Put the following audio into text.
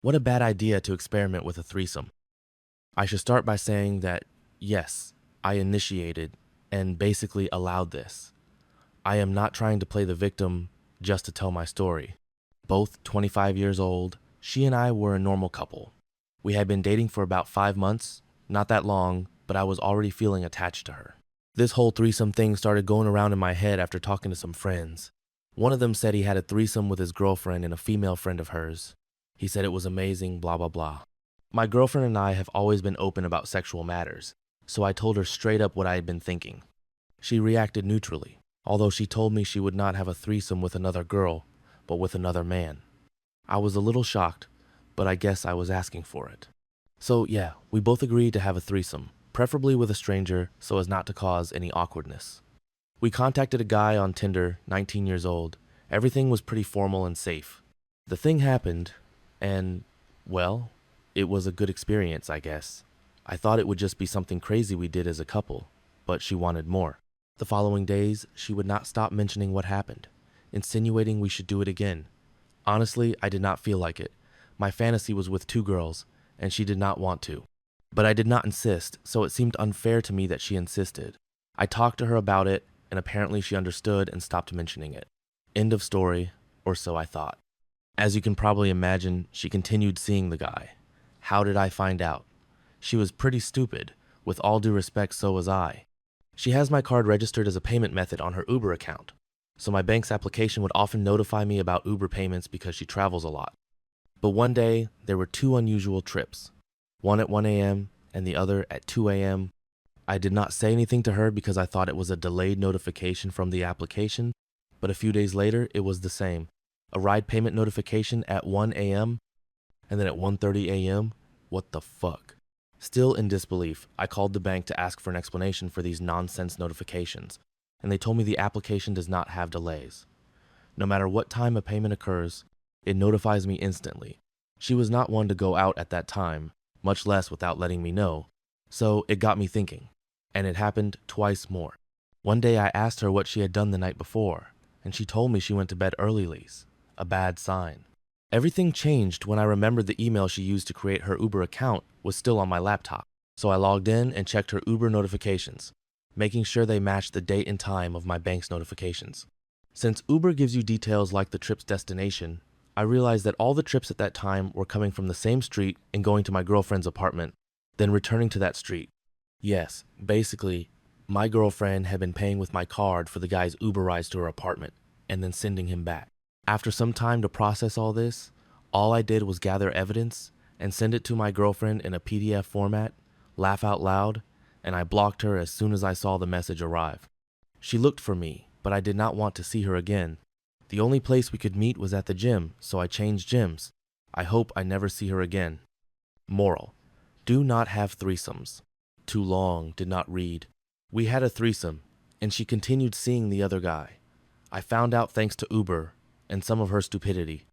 What a bad idea to experiment with a threesome. I should start by saying that, yes, I initiated and basically allowed this. I am not trying to play the victim just to tell my story. Both 25 years old, she and I were a normal couple. We had been dating for about 5 months, not that long, but I was already feeling attached to her. This whole threesome thing started going around in my head after talking to some friends. One of them said he had a threesome with his girlfriend and a female friend of hers. He said it was amazing, blah, blah, blah. My girlfriend and I have always been open about sexual matters, so I told her straight up what I had been thinking. She reacted neutrally, although she told me she would not have a threesome with another girl, but with another man. I was a little shocked, but I guess I was asking for it. So yeah, we both agreed to have a threesome, preferably with a stranger so as not to cause any awkwardness. We contacted a guy on Tinder, 19 years old. Everything was pretty formal and safe. The thing happened, and, well, it was a good experience, I guess. I thought it would just be something crazy we did as a couple, but she wanted more. The following days, she would not stop mentioning what happened, insinuating we should do it again. Honestly, I did not feel like it. My fantasy was with 2 girls, and she did not want to. But I did not insist, so it seemed unfair to me that she insisted. I talked to her about it, and apparently she understood and stopped mentioning it. End of story, or so I thought. As you can probably imagine, she continued seeing the guy. How did I find out? She was pretty stupid. With all due respect, so was I. She has my card registered as a payment method on her Uber account, so my bank's application would often notify me about Uber payments because she travels a lot. But one day, there were 2 unusual trips, one at 1 a.m. and the other at 2 a.m. I did not say anything to her because I thought it was a delayed notification from the application, but a few days later, it was the same. A ride payment notification at 1 a.m. and then at 1:30 a.m. What the fuck? Still in disbelief, I called the bank to ask for an explanation for these nonsense notifications, and they told me the application does not have delays. No matter what time a payment occurs, it notifies me instantly. She was not one to go out at that time, much less without letting me know, so it got me thinking, and it happened twice more. One day I asked her what she had done the night before, and she told me she went to bed early. A bad sign. Everything changed when I remembered the email she used to create her Uber account was still on my laptop, so I logged in and checked her Uber notifications, making sure they matched the date and time of my bank's notifications. Since Uber gives you details like the trip's destination, I realized that all the trips at that time were coming from the same street and going to my girlfriend's apartment, then returning to that street. Yes, basically, my girlfriend had been paying with my card for the guy's Uber rides to her apartment, and then sending him back. After some time to process all this, all I did was gather evidence and send it to my girlfriend in a PDF format, laugh out loud, and I blocked her as soon as I saw the message arrive. She looked for me, but I did not want to see her again. The only place we could meet was at the gym, so I changed gyms. I hope I never see her again. Moral: do not have threesomes. Too long, did not read. We had a threesome, and she continued seeing the other guy. I found out thanks to Uber and some of her stupidity.